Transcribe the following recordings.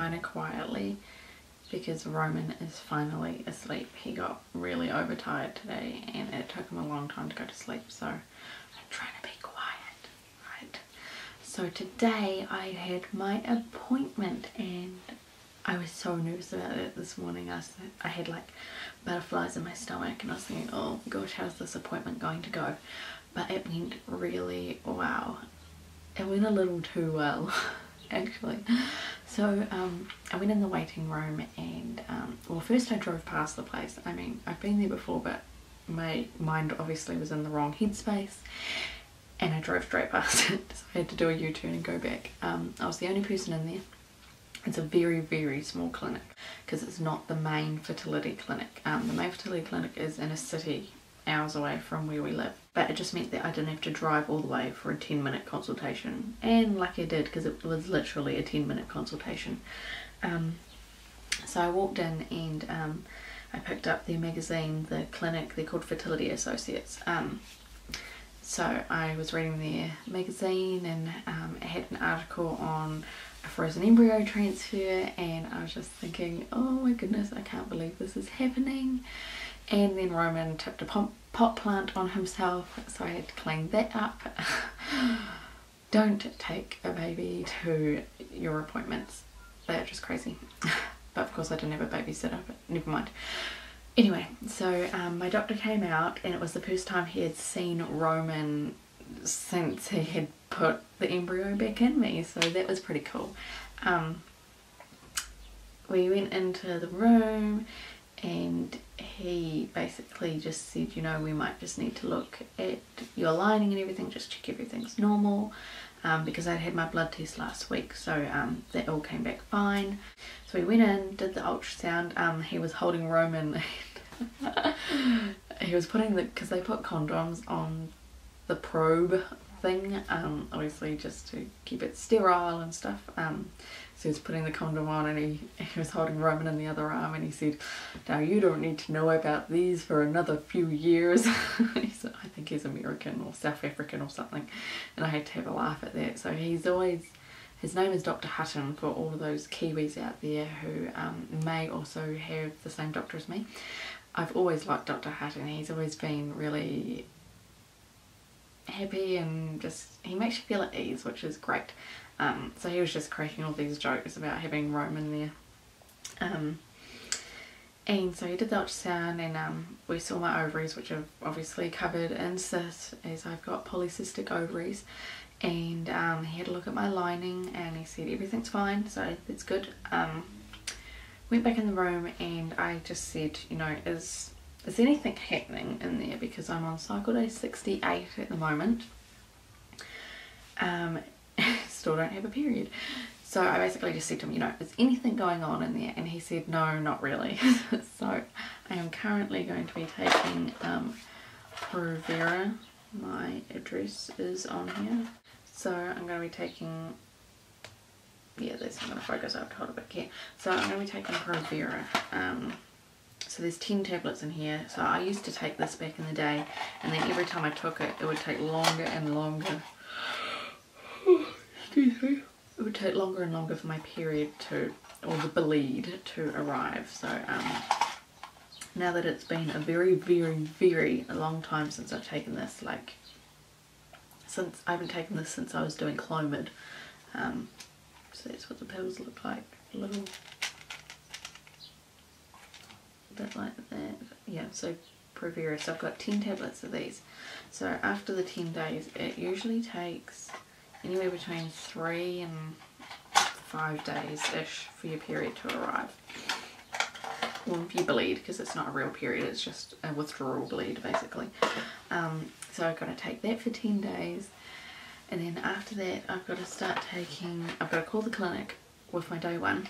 kind of quietly because Roman is finally asleep. He got really overtired today and it took him a long time to go to sleep, so I'm trying to be quiet, right? So today I had my appointment and I was so nervous about it this morning. I had like butterflies in my stomach and I was thinking, oh gosh, how's this appointment going to go? But it went really well. It went a little too well actually. So I went in the waiting room and well, first I drove past the place. I mean, I've been there before, but my mind obviously was in the wrong headspace and I drove straight past it, so I had to do a U-turn and go back. I was the only person in there. It's a very, very small clinic because it's not the main fertility clinic. The main fertility clinic is in a city hours away from where we live, but it just meant that I didn't have to drive all the way for a 10-minute consultation, and lucky I did because it was literally a 10-minute consultation. So I walked in and I picked up their magazine, the clinic, they're called Fertility Associates. So I was reading their magazine and it had an article on a frozen embryo transfer, and I was just thinking, oh my goodness, I can't believe this is happening. And then Roman tipped a pot plant on himself, so I had to clean that up. Don't take a baby to your appointments, they're just crazy. But of course I didn't have a babysitter, but never mind. Anyway, so my doctor came out and it was the first time he had seen Roman since he had put the embryo back in me, so that was pretty cool. We went into the room and he basically just said, you know, we might just need to look at your lining and everything, just check everything's normal, because I'd had my blood test last week, so that all came back fine. So we went in, did the ultrasound. He was holding Roman he was putting because they put condoms on the probe thing, obviously just to keep it sterile and stuff. So he was putting the condom on and he was holding Roman in the other arm, and he said, now you don't need to know about these for another few years. He said, I think he's American or South African or something, and I had to have a laugh at that. So he's always, his name is Dr. Hutton for all of those Kiwis out there who may also have the same doctor as me. I've always liked Dr. Hutton. He's always been really happy and just, he makes you feel at ease, which is great. So he was just cracking all these jokes about having Roman there. And so he did the ultrasound and we saw my ovaries, which are obviously covered in cysts, as I've got polycystic ovaries. And he had a look at my lining and he said everything's fine, so that's good. Went back in the room and I just said, you know, is anything happening in there, because I'm on cycle day 68 at the moment. Still don't have a period. So I basically just said to him, you know, is anything going on in there? And he said, no, not really. So I am currently going to be taking Provera. My address is on here. So I'm going to be taking, yeah, that's not going to focus, I have to hold it back here. So I'm going to be taking Provera. So there's 10 tablets in here. So I used to take this back in the day, and then every time I took it, it would take longer and longer. Excuse me. It would take longer and longer for my period to, or the bleed to arrive. So now that it's been a very, very, very long time since I've taken this, like since I haven't taken this since I was doing Clomid. So that's what the pills look like. A little bit like that. Yeah, so Provera. So I've got 10 tablets of these. So after the 10 days, it usually takes anywhere between 3 and 5 days-ish for your period to arrive. Or if you bleed, because it's not a real period, it's just a withdrawal bleed basically. So I've got to take that for 10 days, and then after that I've got to start taking, I've got to call the clinic with my day 1.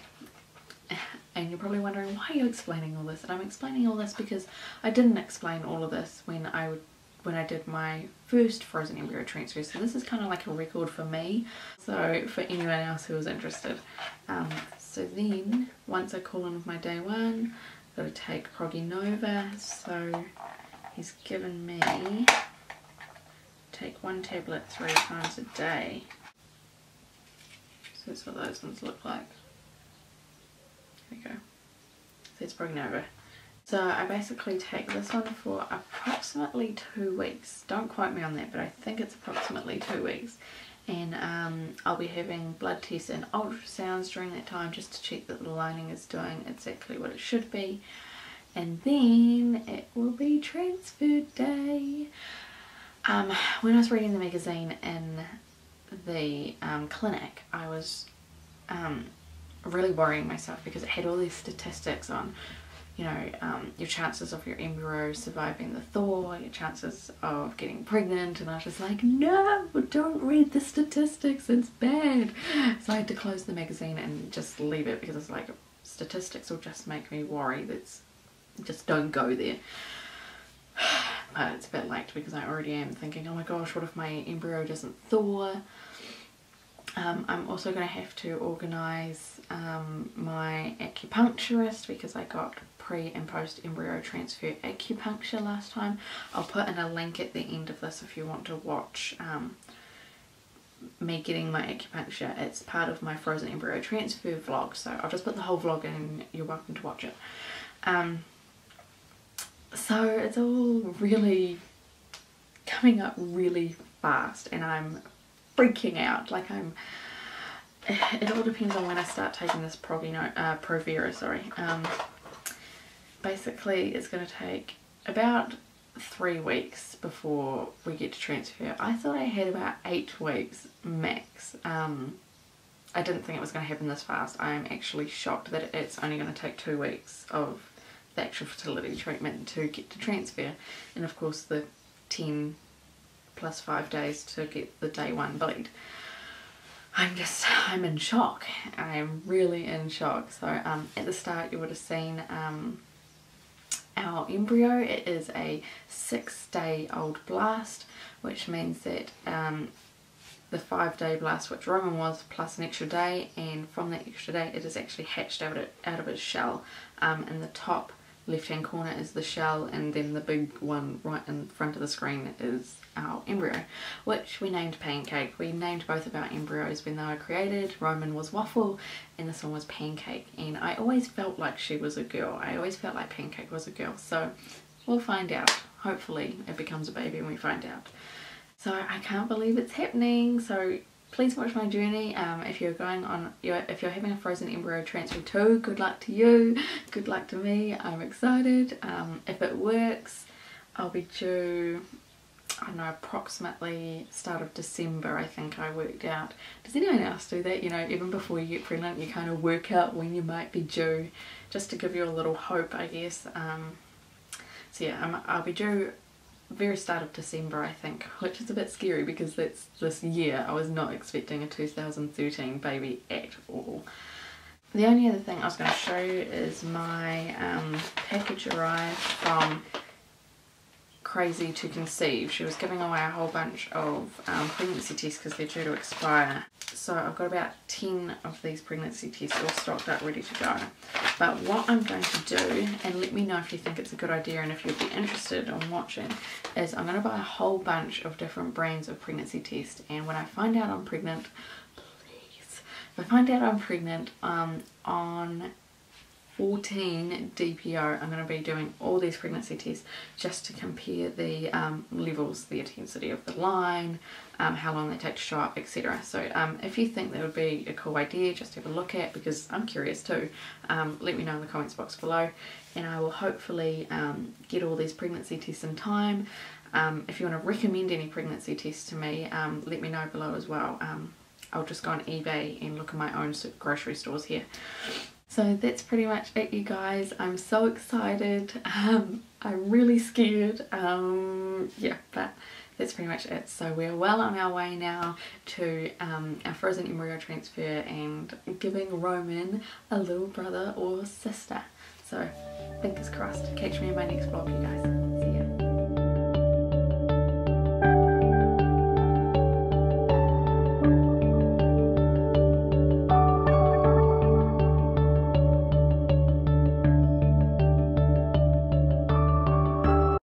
And you're probably wondering, why are you explaining all this? And I'm explaining all this because I didn't explain all of this when I did my first frozen embryo transfer. So this is kind of like a record for me, so for anyone else who was interested. So then once I call in with my day 1, I've got to take Proginova. So he's given me, take 1 tablet 3 times a day. So that's what those ones look like. we go. So it's broken over. So I basically take this one for approximately 2 weeks. Don't quote me on that, but I think it's approximately 2 weeks. And I'll be having blood tests and ultrasounds during that time just to check that the lining is doing exactly what it should be. And then it will be transfer day. When I was reading the magazine in the clinic, I was really worrying myself because it had all these statistics on, you know, your chances of your embryo surviving the thaw, your chances of getting pregnant, and I was just like, no, don't read the statistics, it's bad. So I had to close the magazine and just leave it because it's like, statistics will just make me worry. Just don't go there. But it's a bit late because I already am thinking, oh my gosh, what if my embryo doesn't thaw? I'm also going to have to organise my acupuncturist because I got pre and post embryo transfer acupuncture last time. I'll put in a link at the end of this if you want to watch me getting my acupuncture. It's part of my frozen embryo transfer vlog, so I'll just put the whole vlog in and you're welcome to watch it. So it's all really coming up really fast and I'm freaking out. Like it all depends on when I start taking this Provera, sorry. Basically it's going to take about 3 weeks before we get to transfer. I thought I had about 8 weeks max. I didn't think it was going to happen this fast. I'm actually shocked that it's only going to take 2 weeks of the actual fertility treatment to get to transfer, and of course the 10 plus 5 days to get the day 1 bleed. I'm in shock. I'm really in shock. So at the start you would have seen our embryo. It is a 6-day-old blast, which means that the 5-day blast which Roman was plus an extra day, and from that extra day it is actually hatched out of his shell. In the top left hand corner is the shell, and then the big one right in front of the screen is our embryo, which we named Pancake. We named both of our embryos when they were created. Roman was Waffle and this one was Pancake, and I always felt like she was a girl. I always felt like Pancake was a girl, so we'll find out. Hopefully it becomes a baby and we find out. So I can't believe it's happening. So please watch my journey. If you're going on, if you're having a frozen embryo transfer too, good luck to you, good luck to me. I'm excited. If it works, I'll be due, I don't know, approximately start of December, I think I worked out. Does anyone else do that? You know, even before you get pregnant, you kind of work out when you might be due, just to give you a little hope, I guess. So yeah, I'll be due very start of December, I think, which is a bit scary because that's this year. I was not expecting a 2013 baby at all. The only other thing I was going to show you is my package arrived from Crazy to Conceive. She was giving away a whole bunch of pregnancy tests because they're due to expire. So I've got about 10 of these pregnancy tests all stocked up ready to go. But what I'm going to do, and let me know if you think it's a good idea and if you'd be interested in watching, is I'm going to buy a whole bunch of different brands of pregnancy tests, and when I find out I'm pregnant, please, if I find out I'm pregnant on 14 DPO, I'm going to be doing all these pregnancy tests just to compare the levels, the intensity of the line, how long they take to show up, etc. So if you think that would be a cool idea, just have a look at, because I'm curious too, let me know in the comments box below, and I will hopefully get all these pregnancy tests in time. If you want to recommend any pregnancy tests to me, let me know below as well. I'll just go on eBay and look at my own grocery stores here. So that's pretty much it, you guys. I'm so excited. I'm really scared. Yeah, but that's pretty much it. So we're well on our way now to our frozen embryo transfer and giving Roman a little brother or sister. So fingers crossed. Catch me in my next vlog, you guys.